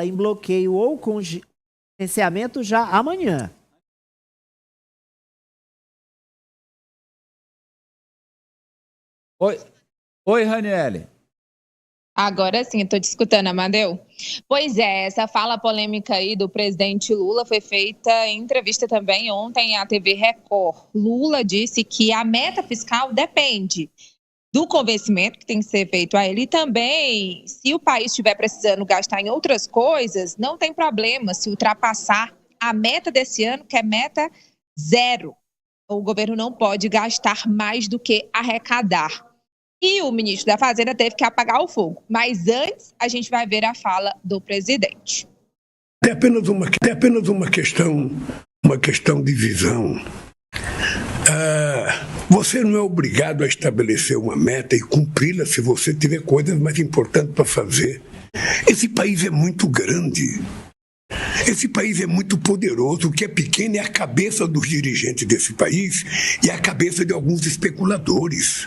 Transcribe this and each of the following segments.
em bloqueio ou contingenciamento já amanhã. Oi, Raniele. Agora sim, estou te escutando, Amadeu. Pois é, essa fala polêmica aí do presidente Lula foi feita em entrevista também ontem à TV Record. Lula disse que a meta fiscal depende do convencimento que tem que ser feito a ele e também, se o país estiver precisando gastar em outras coisas, não tem problema se ultrapassar a meta desse ano, que é meta zero. O governo não pode gastar mais do que arrecadar. E o ministro da Fazenda teve que apagar o fogo. Mas antes, a gente vai ver a fala do presidente. É apenas uma questão de visão. Você não é obrigado a estabelecer uma meta e cumpri-la se você tiver coisas mais importantes para fazer. Esse país é muito grande. Esse país é muito poderoso. O que é pequeno é a cabeça dos dirigentes desse país e a cabeça de alguns especuladores.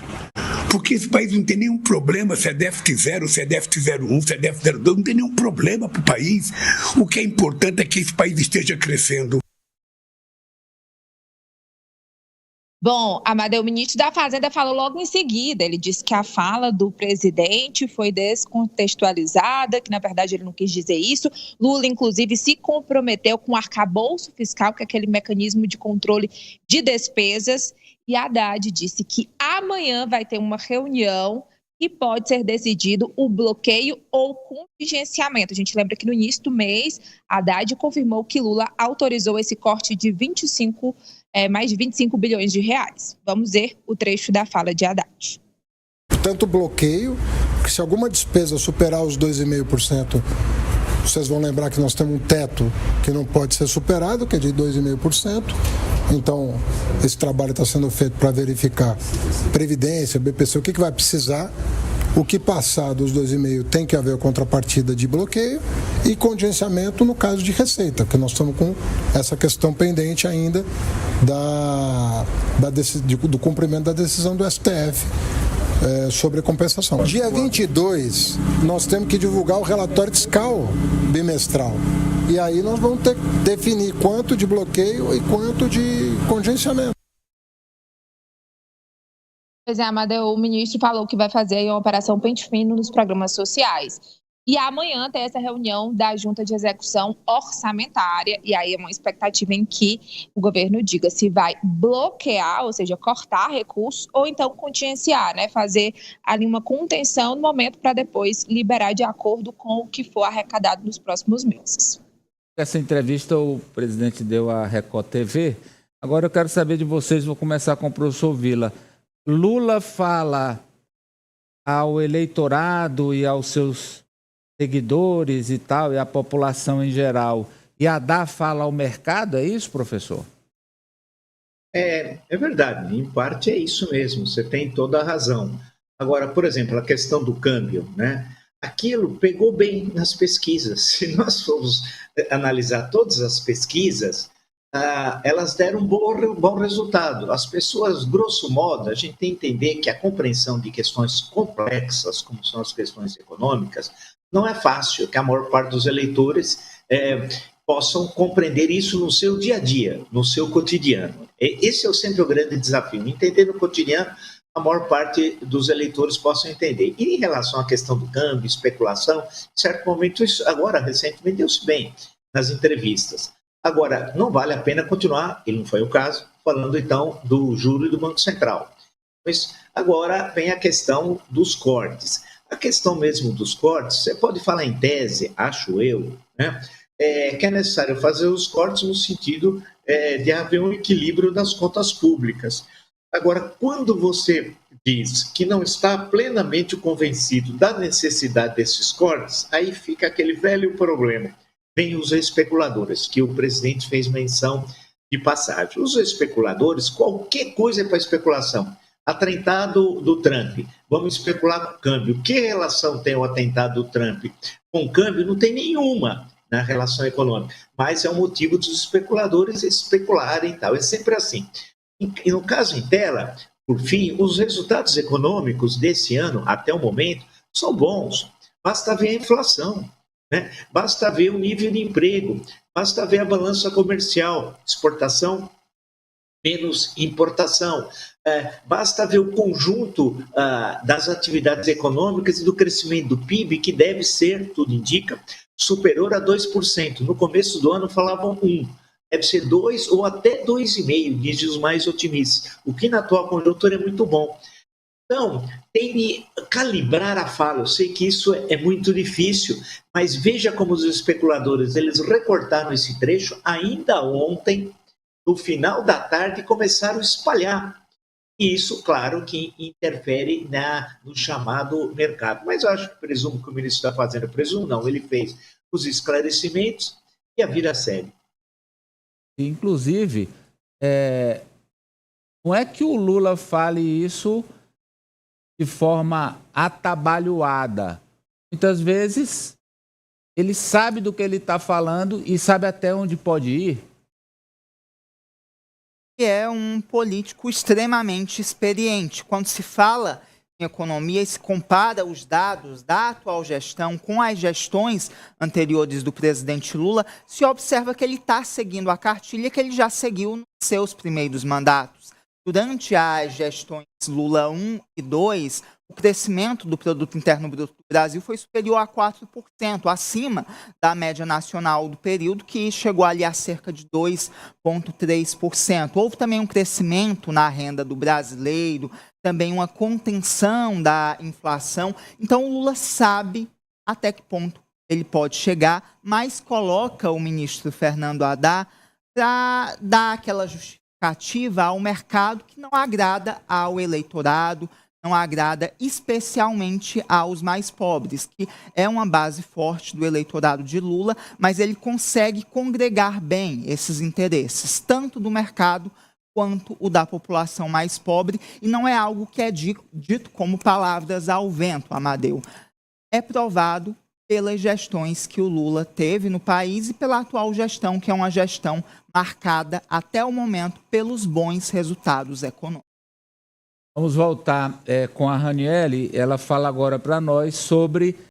Porque esse país não tem nenhum problema se é déficit zero, se é déficit 0,1, se é déficit 0,2, não tem nenhum problema para o país. O que é importante é que esse país esteja crescendo. Bom, Amadeu, o ministro da Fazenda falou logo em seguida. Ele disse que a fala do presidente foi descontextualizada, que na verdade ele não quis dizer isso. Lula, inclusive, se comprometeu com o arcabouço fiscal, que é aquele mecanismo de controle de despesas. E Haddad disse que amanhã vai ter uma reunião e pode ser decidido o bloqueio ou contingenciamento. A gente lembra que no início do mês, Haddad confirmou que Lula autorizou esse corte de mais de 25 bilhões de reais. Vamos ver o trecho da fala de Haddad. Portanto, o bloqueio, que se alguma despesa superar os 2,5%, vocês vão lembrar que nós temos um teto que não pode ser superado, que é de 2,5%. Então, esse trabalho está sendo feito para verificar Previdência, BPC, o que vai precisar. O que passar dos 2,5% tem que haver contrapartida de bloqueio e contingenciamento no caso de receita, porque nós estamos com essa questão pendente ainda do cumprimento da decisão do STF sobre a compensação. Dia 22, nós temos que divulgar o relatório fiscal bimestral. E aí nós vamos ter que definir quanto de bloqueio e quanto de contingenciamento. Pois é, Amadeu, o ministro falou que vai fazer uma operação pente fino nos programas sociais. E amanhã tem essa reunião da Junta de Execução Orçamentária, e aí é uma expectativa em que o governo diga se vai bloquear, ou seja, cortar recursos, ou então contingenciar, né? Fazer ali uma contenção no momento para depois liberar de acordo com o que for arrecadado nos próximos meses. Essa entrevista o presidente deu à Record TV. Agora eu quero saber de vocês, vou começar com o professor Vila. Lula fala ao eleitorado e aos seus seguidores e tal, e à população em geral, e Haddad fala ao mercado, é isso, professor? É verdade, em parte é isso mesmo, você tem toda a razão. Agora, por exemplo, a questão do câmbio, né? Aquilo pegou bem nas pesquisas. Se nós formos analisar todas as pesquisas, elas deram um bom resultado. As pessoas, grosso modo, a gente tem que entender que a compreensão de questões complexas, como são as questões econômicas, não é fácil, que a maior parte dos eleitores possam compreender isso no seu dia a dia, no seu cotidiano. Esse é sempre o grande desafio, entender no cotidiano, a maior parte dos eleitores possam entender. E em relação à questão do câmbio, especulação, em certo momento, isso agora, recentemente, deu-se bem nas entrevistas. Agora, não vale a pena continuar, e não foi o caso, falando então do juro e do Banco Central. Mas agora vem a questão dos cortes. A questão mesmo dos cortes, você pode falar em tese, acho eu, né, que é necessário fazer os cortes no sentido de haver um equilíbrio das contas públicas. Agora, quando você diz que não está plenamente convencido da necessidade desses cortes, aí fica aquele velho problema. Vem os especuladores, que o presidente fez menção de passagem. Os especuladores, qualquer coisa é para especulação. Atentado do Trump, vamos especular com o câmbio. Que relação tem o atentado do Trump com o câmbio? Não tem nenhuma na relação econômica, mas é um motivo dos especuladores especularem e tal. É sempre assim. E no caso em tela, por fim, os resultados econômicos desse ano, até o momento, são bons. Basta ver a inflação. né? Basta ver o nível de emprego, basta ver a balança comercial, exportação menos importação. Basta ver o conjunto das atividades econômicas e do crescimento do PIB, que deve ser, tudo indica, superior a 2%. No começo do ano falavam 1%. Deve ser 2 ou até 2,5%, dizem os mais otimistas, o que na atual conjuntura é muito bom. Então, tem de calibrar a fala. Eu sei que isso é muito difícil, mas veja como os especuladores eles recortaram esse trecho ainda ontem, no final da tarde, começaram a espalhar. E isso, claro, que interfere no chamado mercado. Mas eu acho que presumo que o ministro está fazendo, presumo não, ele fez os esclarecimentos e a vida segue. Inclusive, não é que o Lula fale isso de forma atabalhoada. Muitas vezes, ele sabe do que ele está falando e sabe até onde pode ir. É um político extremamente experiente. Quando se fala em economia e se compara os dados da atual gestão com as gestões anteriores do presidente Lula, se observa que ele está seguindo a cartilha que ele já seguiu nos seus primeiros mandatos. Durante as gestões Lula 1 e 2, o crescimento do Produto Interno Bruto do Brasil foi superior a 4%, acima da média nacional do período, que chegou ali a cerca de 2,3%. Houve também um crescimento na renda do brasileiro, também uma contenção da inflação. Então, o Lula sabe até que ponto ele pode chegar, mas coloca o ministro Fernando Haddad para dar aquela justificativa ao mercado que não agrada ao eleitorado, não agrada especialmente aos mais pobres, que é uma base forte do eleitorado de Lula, mas ele consegue congregar bem esses interesses, tanto do mercado quanto o da população mais pobre, e não é algo que é dito como palavras ao vento, Amadeu. É provado pelas gestões que o Lula teve no país e pela atual gestão, que é uma gestão marcada até o momento pelos bons resultados econômicos. Vamos voltar com a Raniele. Ela fala agora para nós sobre